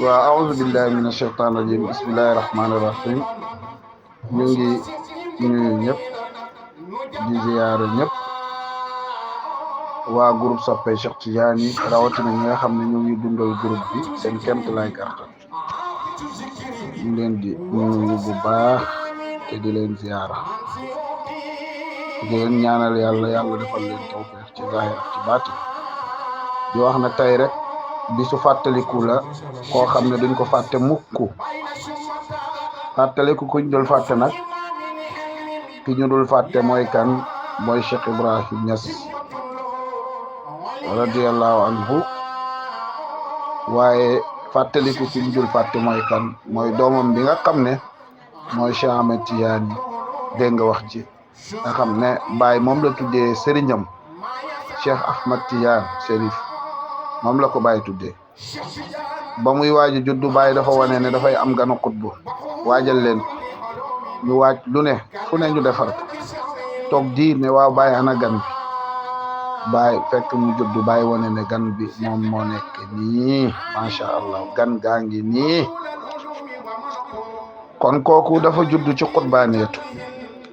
وأعوذ بالله من الشيطان الرجيم بسم الله الرحمن الرحيم ñu ngi nuyu ñëpp di ziyaare ñëpp waa groupe soppe Cheikh Tidiane yi rawatina ñi nga xam ne ñu ngi dundal groupe bi seen kemt lay kàttan ñu leen di nuyu bu baax te di leen ziyaara di leen ñaanal yàlla defal leen tawfeex ci zahir ak ci baati di wax na tey rek bisu fàttaliku la koo xam ne duñ ko fàtte mukk fàttaliku kuñ dul fàtte nag ki ñu dul fàtte mooy kan mooy Cheikh Ibrahim Niass radiyallahu anhu waaye fàttaliku ki ñu dul fàtte mooy kan mooy doomam bi nga xam ne mooy Cheikh Ahmed Tidiane dégg nga wax ci nga xam ne baay moom la tuddee sëriñam Cheikh Ahmed Tidiane Chérif moom la ko bàyyi tuddee ba muy waaji juddu bàyyi dafa wane ne dafay am ganu xutbu waajal leen ñu waaj lu ne fu ne ñu defar toog diir ne waaw bàyyi ana gan bi bàyyi fekk mu juddu bàyyi wane ne gan bi moom moo nekk nii macha allah gan gaa ngi nii kon kooku dafa juddu ci xutbaaniyatu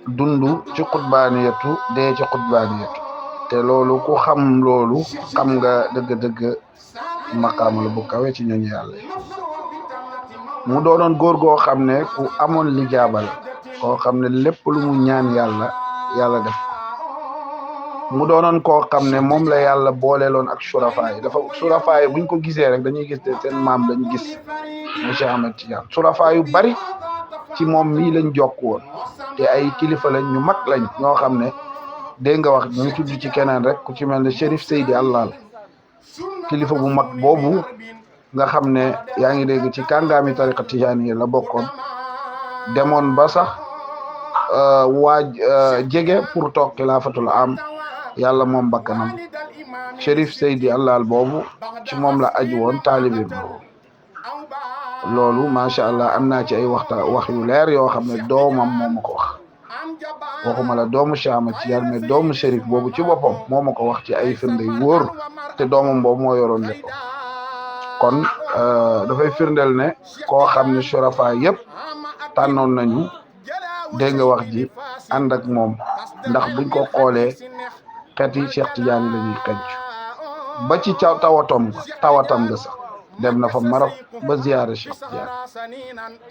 dundu ci xutbaaniyatu dee ci xutbaaniyatu te loolu ku xam loolu xam nga dëgg-dëgg maqaama la bu kawe ci ñooñu yàlla mu doonoon góor goo xam ne ku amoon lijaaba la koo xam ne lépp lu mu ñaan yàlla def ko mu doonoon koo xam ne moom la yàlla booleeloon ak surafa yi buñ ko gisee rek dañuy gis te seen maam lañu gis monsieur Ahmed Tidiane surafa yu bari ci moom mii lañ jokk woon te ay kilifa lañ ñu mag lañ ñoo xam ne dégg nga wax ñu tudd ci keneen rek ku ci mel ne Chérif Seydi Allah kilifa bu mag boobu nga xam ne yaa ngi dégg ci kàngaami tariqa Tijaani la bokkoon demoon ba sax jege pour toog xilaafatul am yàlla moom bakkanam Chérif Seydi Allah boobu ci moom la aju woon taalibi boobu loolu macha allah am naa ci ay wax yu leer yoo xam ne doomam moo ma ko wax waxuma la doomu Cheikh Ahmed Tidiane mais doomu Chérif boobu ci boppam moo ma ko wax ci ay firnde yu wóor te doomam boobu moo yoroon lépp kon dafay firndeel ne koo xam ne surafa yëpp tànnoon nañu dégg nga wax ji ànd ak moom ndax buñ ko xoolee xeeti Cheikh Tidiane la ñuy xenc ba ci tawatam nga sax dem na fa Maroc ba ziyaare Cheikh Tidiane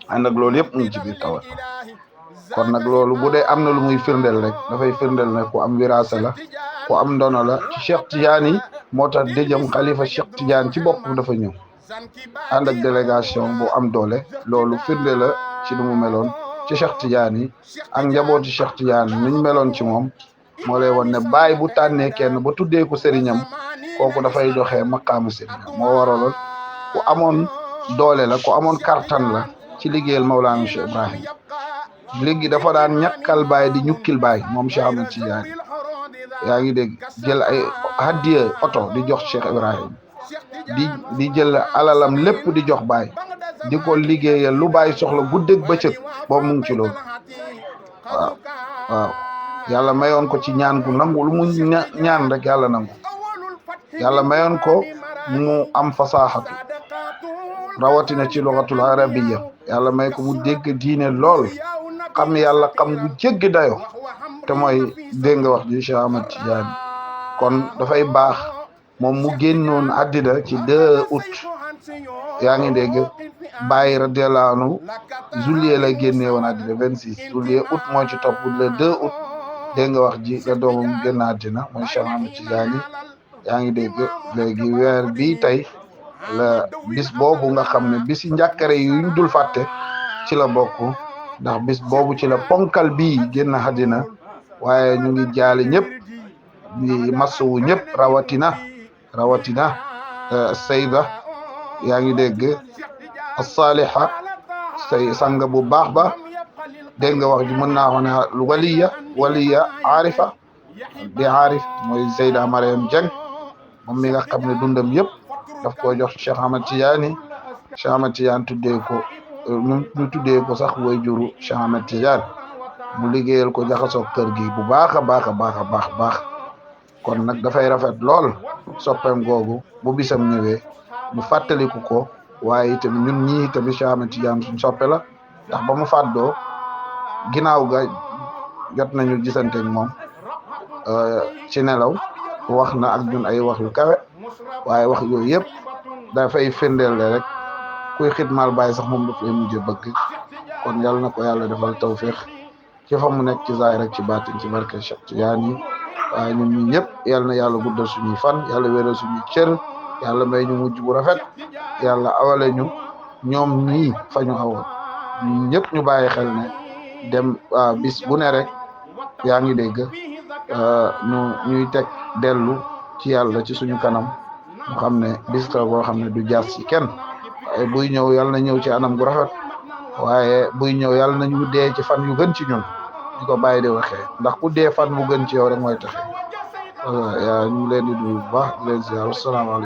ànd ak loolu yëpp mu ngi ci biir tawat kon nag loolu bu dee am na lu muy firndeel rek dafay firndeel ne ku am wiraasa la ku am ndono la ci Cheikh Tidiane yi moo tax déjëm xalifa Cheikh Tidiane ci bopp dafa ñëw ànd ak délégation bu am doole loolu firnde la ci lu mu meloon ci Cheikh Tidiane yi ak njabooti Cheikh Tidiane niñ meloon ci moom moo lay won ne baay bu tànnee kenn ba tuddee ko sëriñam kooku dafay doxee maqaamu sëriñam moo waraloon ku amoon doole la ku amoon kartan la ci liggéeyal Mawlana Cheikh Ibrahim léegi dafa daan ñàkkal baay di ñukkil baay moom Cheikh Ahmed Tidiane yaa ngi dégg jël ay hadiya oto di jox Cheikh Ibrahim di jël alalam lépp di jox baay di ko liggéeyal lu baay soxla guddeeg bëccëg boobu mu ngi ci loolu waaw yàlla mayoon ko ci ñaan gu nangu lu mu ñaan rek yàlla nangu yàlla mayoon ko mu am fasaaxatu rawatina ci lugatul arabiyya yàlla may ko mu dégg diine lool xam yàlla xam gu jéggi dayo te mooy dégg nga wax ji Cheikh Ahmed Tidiane kon dafay baax moom mu génnoon àddina ci 2 août yaa ngi dégg Baye radiyallahu anhu juillet la génnee woon àddina 26 juillet août moo ci topp le 2 août dégg nga wax ji la doomam génn àddina mooy Cheikh Ahmed Tidiane yaa ngi dégg léegi weer bi tey la bis boobu nga xam ne bisi njàkkare yuñ dul fàtte ci la bokk ndax bis boobu ci la ponkal bii génn àddina waaye ñu ngi jaale ñëpp di masawu ñëpp rawatina sayda yaa ngi dégg as-saliha sang bu baax ba dégg nga wax ji mën naa wax ne waliya aarifa di aarif mooy Seyda Mariam Dieng moom mi nga xam ne dundam yëpp daf ko jox Cheikh Ahmed Tidiane tuddee ko ñu tuddee ko sax way juru Cheikh Ahmed Tidiane mu liggéeyal ko jaxasoo kër gi bu baax a baax kon nag dafay rafet lool soppeem googu bu bisam ñëwee mu fàttaliku ko waaye tamit ñun ñii tamit Cheikh Ahmed Tidiane suñ soppe la ndax ba mu fàddoo ginnaaw ga jot nañu gisante ak moom ci nelaw wax na ak ñun ay wax yu kawe waaye wax yooyu yëpp dafay firndeel rek kuy xidmaal Baay sax moom daf lay mujjee bëgg kon yàlla na ko yàlla defal tawfiq ci fa mu nekk ci zaahir rek ci baatin ci barke Cheikh Tidiane waaye ñun ñi ñëpp yàlla na yàlla guddal suñuy fan yàlla wéral suñuy cër yàlla may ñu mujj bu rafet yàlla awale ñu ñoom ñii fa ñu awoon ñun ñëpp ñu bàyyi xel ne dem bis bu ne rek yaa ngi dégg ñuy teg dellu ci yàlla ci suñu kanam mu xam ne bis la boo xam ne du jaar ci kenn waaye buy ñëw yàlla na ñëw ci anam gu rafet waaye buy ñëw yàlla nañu dee ci fan yu gën ci ñun di ko bàyyi di waxee ndax ku dee fan bu gën ci yow rek mooy taxe yaa ñu leen di nuyu bu baax di leen ziar asalaamaaleykum